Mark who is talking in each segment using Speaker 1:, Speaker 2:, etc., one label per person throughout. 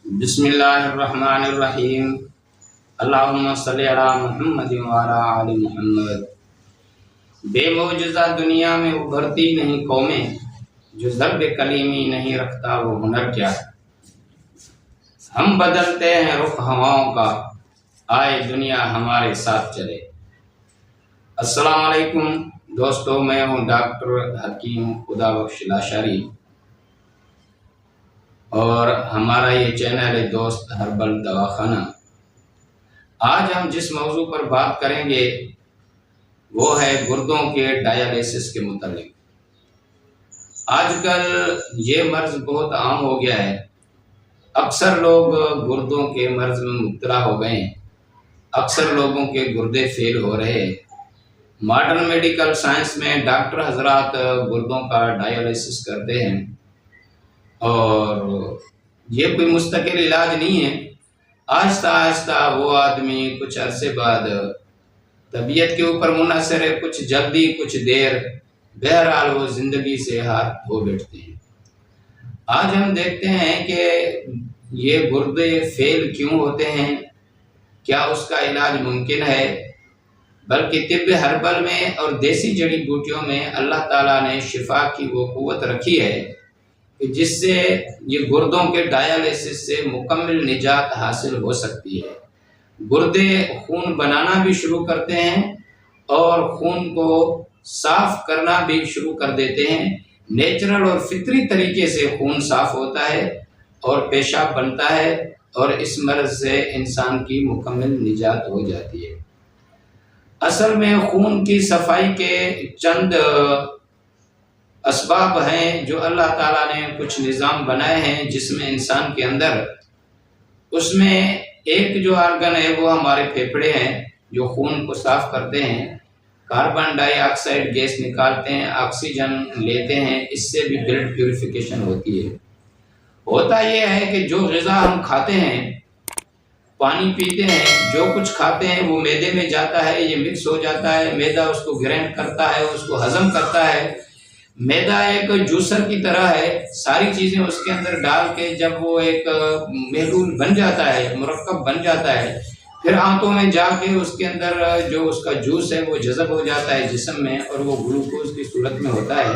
Speaker 1: بسم اللہ الرحمن الرحیم۔ اللہم صلی علی محمد وعلی آل محمد۔ بے معجزہ دنیا میں ابھرتی نہیں قومیں، جو ضرب کلیمی نہیں رکھتا وہ ہنر کیا ہے۔ ہم بدلتے ہیں رخ ہواؤں کا، آئے دنیا ہمارے ساتھ چلے۔ السلام علیکم دوستو، میں ہوں ڈاکٹر حکیم خدا بخش لاشاری، اور ہمارا یہ چینل ہے دوست ہربل دواخانہ۔ آج ہم جس موضوع پر بات کریں گے وہ ہے گردوں کے ڈائیلیسس کے متعلق۔ آج کل یہ مرض بہت عام ہو گیا ہے، اکثر لوگ گردوں کے مرض میں مبتلا ہو گئے ہیں، اکثر لوگوں کے گردے فیل ہو رہے ہیں۔ ماڈرن میڈیکل سائنس میں ڈاکٹر حضرات گردوں کا ڈائیلیسس کرتے ہیں، اور یہ کوئی مستقل علاج نہیں ہے۔ آہستہ آہستہ وہ آدمی کچھ عرصے بعد طبیعت کے اوپر منحصر ہے، کچھ جلدی کچھ دیر، بہرحال وہ زندگی سے ہاتھ دھو بیٹھتے ہیں۔ آج ہم دیکھتے ہیں کہ یہ گردے فیل کیوں ہوتے ہیں، کیا اس کا علاج ممکن ہے؟ بلکہ طب ہربل میں اور دیسی جڑی بوٹیوں میں اللہ تعالیٰ نے شفا کی وہ قوت رکھی ہے کہ جس سے یہ گردوں کے ڈائیلیسس سے مکمل نجات حاصل ہو سکتی ہے۔ گردے خون بنانا بھی شروع کرتے ہیں اور خون کو صاف کرنا بھی شروع کر دیتے ہیں۔ نیچرل اور فطری طریقے سے خون صاف ہوتا ہے اور پیشاب بنتا ہے، اور اس مرض سے انسان کی مکمل نجات ہو جاتی ہے۔ اصل میں خون کی صفائی کے چند اسباب ہیں جو اللہ تعالیٰ نے کچھ نظام بنائے ہیں جس میں انسان کے اندر، اس میں ایک جو آرگن ہے وہ ہمارے پھیپھڑے ہیں جو خون کو صاف کرتے ہیں، کاربن ڈائی آکسائڈ گیس نکالتے ہیں، آکسیجن لیتے ہیں، اس سے بھی بلڈ پیوریفیکیشن ہوتی ہے۔ ہوتا یہ ہے کہ جو غذا ہم کھاتے ہیں، پانی پیتے ہیں، جو کچھ کھاتے ہیں وہ معدے میں جاتا ہے، یہ مکس ہو جاتا ہے، معدہ اس کو گرینڈ کرتا ہے، اس کو ہضم کرتا ہے۔ معدہ ایک جوسر کی طرح ہے، ساری چیزیں اس کے اندر ڈال کے جب وہ ایک محلول بن جاتا ہے، مرکب بن جاتا ہے، پھر آنتوں میں جا کے اس کے اندر جو اس کا جوس ہے وہ جذب ہو جاتا ہے جسم میں، اور وہ گلوکوز کی صورت میں ہوتا ہے۔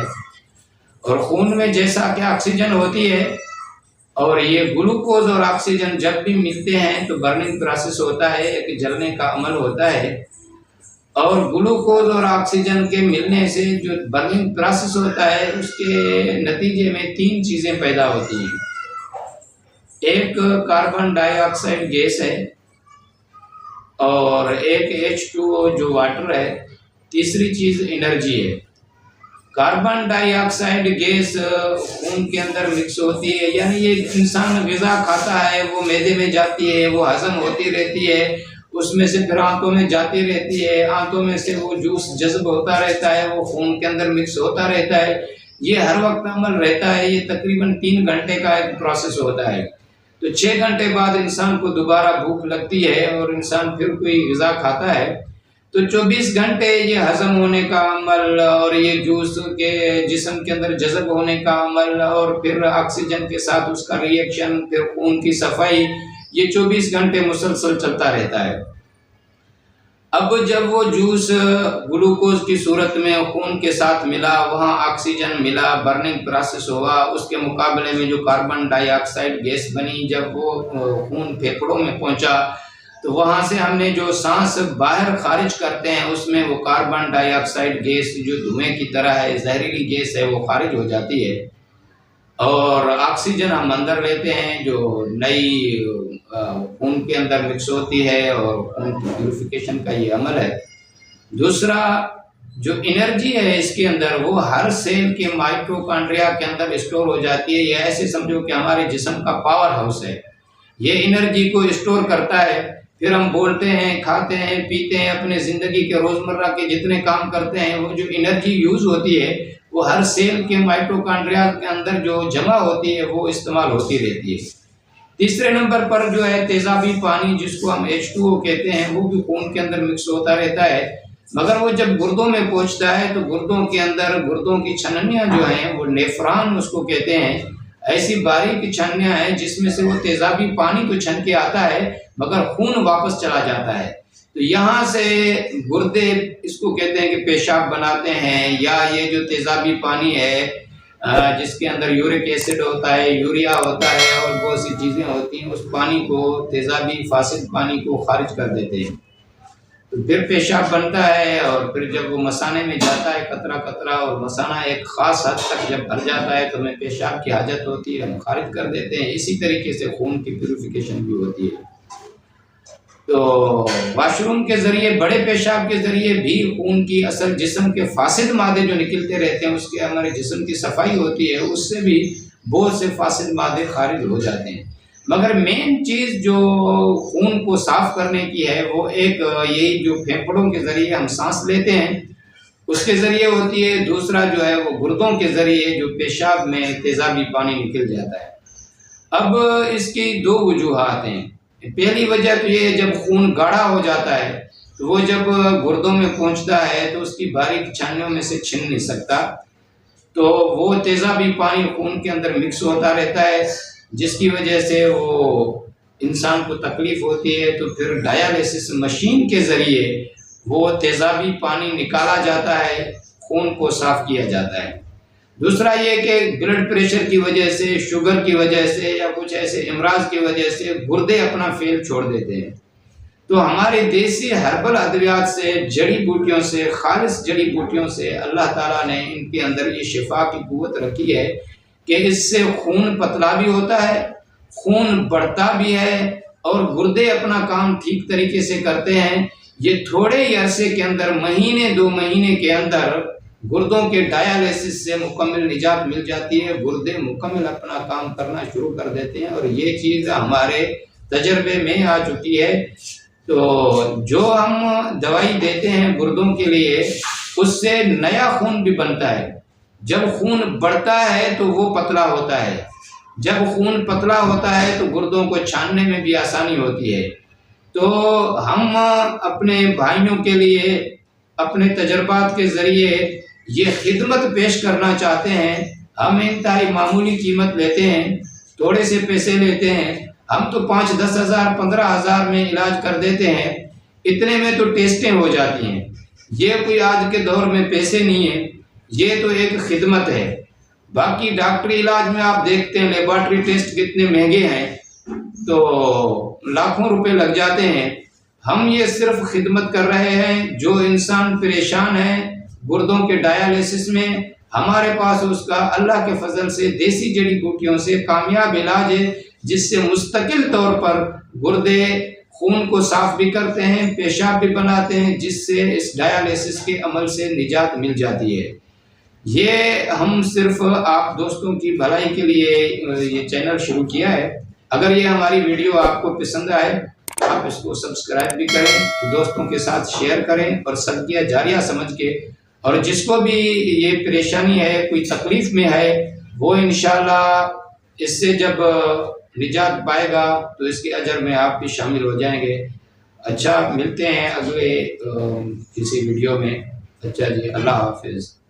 Speaker 1: اور خون میں جیسا کہ آکسیجن ہوتی ہے، اور یہ گلوکوز اور آکسیجن جب بھی ملتے ہیں تو برننگ پروسیس ہوتا ہے، ایک جلنے کا عمل ہوتا ہے، اور گلوکوز اور آکسیجن کے ملنے سے جو برننگ پروسیس ہوتا ہے اس کے نتیجے میں تین چیزیں پیدا ہوتی ہیں۔ ایک کاربن ڈائی آکسائڈ گیس ہے، اور ایک H2O جو واٹر ہے، تیسری چیز انرجی ہے۔ کاربن ڈائی آکسائڈ گیس خون کے اندر مکس ہوتی ہے، یعنی یہ انسان غذا کھاتا ہے، وہ معدے میں جاتی ہے، وہ ہضم ہوتی رہتی ہے، اس میں سے پھر آنتوں میں جاتی رہتی ہے، آنتوں میں سے وہ جوس جذب ہوتا رہتا ہے، وہ خون کے اندر مکس ہوتا رہتا ہے، یہ ہر وقت عمل رہتا ہے۔ یہ تقریباً 3 گھنٹے کا ایک پروسیس ہوتا ہے۔ تو 6 گھنٹے بعد انسان کو دوبارہ بھوک لگتی ہے اور انسان پھر کوئی غذا کھاتا ہے، تو 24 گھنٹے یہ ہضم ہونے کا عمل اور یہ جوس کے جسم کے اندر جذب ہونے کا عمل، اور پھر آکسیجن کے ساتھ اس کا ری ایکشن، پھر خون کی صفائی، یہ 24 گھنٹے مسلسل چلتا رہتا ہے۔ اب جب وہ جوس گلوکوز کی صورت میں خون کے ساتھ ملا، وہاں آکسیجن ملا، برننگ پروسیس ہوا، اس کے مقابلے میں جو کاربن ڈائی آکسائڈ گیس بنی، جب وہ خون پھیپھڑوں میں پہنچا تو وہاں سے ہم نے جو سانس باہر خارج کرتے ہیں اس میں وہ کاربن ڈائی آکسائڈ گیس جو دھوئیں کی طرح ہے، زہریلی گیس ہے، وہ خارج ہو جاتی ہے، اور آکسیجن ہم اندر لیتے ہیں جو نئی خون کے اندر مکس ہوتی ہے، اور خون کی پیوریفیکیشن کا یہ عمل ہے۔ دوسرا جو انرجی ہے اس کے اندر، وہ ہر سیل کے مائٹوکانڈریا کے اندر اسٹور ہو جاتی ہے۔ یہ ایسے سمجھو کہ ہمارے جسم کا پاور ہاؤس ہے، یہ انرجی کو اسٹور کرتا ہے، پھر ہم بولتے ہیں، کھاتے ہیں، پیتے ہیں، اپنے زندگی کے روزمرہ کے جتنے کام کرتے ہیں، وہ جو انرجی یوز ہوتی ہے وہ ہر سیل کے مائٹوکانڈریا کے اندر جو جمع ہوتی ہے وہ استعمال ہوتی رہتی ہے۔ تیسرے نمبر پر جو ہے تیزابی پانی، جس کو ہم H2O کہتے ہیں، وہ بھی خون کے اندر مکس ہوتا رہتا ہے، مگر وہ جب گردوں میں پہنچتا ہے تو گردوں کے اندر گردوں کی چھننیاں جو ہیں وہ نیفران اس کو کہتے ہیں، ایسی باریک چھنیاں ہیں جس میں سے وہ تیزابی پانی تو چھن کے آتا ہے مگر خون واپس چلا جاتا ہے. تو یہاں سے گردے اس کو کہتے ہیں کہ پیشاب بناتے ہیں، یا یہ جو تیزابی پانی ہے جس کے اندر یورک ایسڈ ہوتا ہے، یوریا ہوتا ہے اور بہت سی چیزیں ہوتی ہیں، اس پانی کو، تیزابی فاسد پانی کو خارج کر دیتے ہیں. تو پھر پیشاب بنتا ہے، اور پھر جب وہ مثانے میں جاتا ہے قطرہ قطرہ، اور مثانہ ایک خاص حد تک جب بھر جاتا ہے تو ہمیں پیشاب کی حاجت ہوتی ہے، ہم خارج کر دیتے ہیں. اسی طریقے سے خون کی پیوریفیکیشن بھی ہوتی ہے. تو واش روم کے ذریعے، بڑے پیشاب کے ذریعے بھی خون کی اصل جسم کے فاسد مادے جو نکلتے رہتے ہیں، اس کے ہمارے جسم کی صفائی ہوتی ہے، اس سے بھی بہت سے فاسد مادے خارج ہو جاتے ہیں. مگر مین چیز جو خون کو صاف کرنے کی ہے وہ ایک یہی جو پھیپھڑوں کے ذریعے ہم سانس لیتے ہیں اس کے ذریعے ہوتی ہے. دوسرا جو ہے وہ گردوں کے ذریعے جو پیشاب میں تیزابی پانی نکل جاتا ہے. اب اس کی دو وجوہات ہیں. پہلی وجہ تو یہ جب خون گاڑھا ہو جاتا ہے تو وہ جب گردوں میں پہنچتا ہے تو اس کی باریک چھانیوں میں سے چھن نہیں سکتا، تو وہ تیزابی پانی خون کے اندر مکس ہوتا رہتا ہے، جس کی وجہ سے وہ انسان کو تکلیف ہوتی ہے. تو پھر ڈائیلیسس مشین کے ذریعے وہ تیزابی پانی نکالا جاتا ہے، خون کو صاف کیا جاتا ہے. دوسرا یہ کہ بلڈ پریشر کی وجہ سے، شوگر کی وجہ سے، یا کچھ ایسے امراض کی وجہ سے گردے اپنا فعل چھوڑ دیتے ہیں. تو ہمارے دیسی ہربل ادویات سے، جڑی بوٹیوں سے، خالص جڑی بوٹیوں سے اللہ تعالیٰ نے ان کے اندر یہ شفا کی قوت رکھی ہے کہ اس سے خون پتلا بھی ہوتا ہے، خون بڑھتا بھی ہے، اور گردے اپنا کام ٹھیک طریقے سے کرتے ہیں. یہ تھوڑے ہی عرصے کے اندر، مہینے 2 مہینے کے اندر گردوں کے ڈائیلیسس سے مکمل نجات مل جاتی ہے. گردے مکمل اپنا کام کرنا شروع کر دیتے ہیں، اور یہ چیز ہمارے تجربے میں آ چکی ہے. تو جو ہم دوائی دیتے ہیں گردوں کے لیے، اس سے نیا خون بھی بنتا ہے. جب خون بڑھتا ہے تو وہ پتلا ہوتا ہے، جب خون پتلا ہوتا ہے تو گردوں کو چھاننے میں بھی آسانی ہوتی ہے. تو ہم اپنے بھائیوں کے لیے اپنے تجربات کے ذریعے یہ خدمت پیش کرنا چاہتے ہیں. ہم انتہائی معمولی قیمت لیتے ہیں، تھوڑے سے پیسے لیتے ہیں. ہم تو 5-10 ہزار 15 ہزار میں علاج کر دیتے ہیں. اتنے میں تو ٹیسٹیں ہو جاتی ہیں. یہ کوئی آج کے دور میں پیسے نہیں ہیں، یہ تو ایک خدمت ہے. باقی ڈاکٹری علاج میں آپ دیکھتے ہیں لیبارٹری ٹیسٹ کتنے مہنگے ہیں، تو لاکھوں روپے لگ جاتے ہیں. ہم یہ صرف خدمت کر رہے ہیں. جو انسان پریشان ہے گردوں کے ڈائیلیسس میں، ہمارے پاس اس کا اللہ کے فضل سے دیسی جڑی بوٹیوں سے کامیاب علاج ہے، جس سے مستقل طور پر گردے خون کو صاف بھی کرتے ہیں، پیشاب بھی بناتے ہیں، جس سے اس ڈائیلیسس کے عمل سے نجات مل جاتی ہے. یہ ہم صرف آپ دوستوں کی بھلائی کے لیے یہ چینل شروع کیا ہے. اگر یہ ہماری ویڈیو آپ کو پسند آئے، آپ اس کو سبسکرائب بھی کریں، دوستوں کے ساتھ شیئر کریں، اور صدقہ جاریہ سمجھ کے، اور جس کو بھی یہ پریشانی ہے، کوئی تکلیف میں ہے، وہ انشاءاللہ اس سے جب نجات پائے گا تو اس کے اجر میں آپ بھی شامل ہو جائیں گے. اچھا، ملتے ہیں اگلے کسی ویڈیو میں. اچھا جی، اللہ حافظ.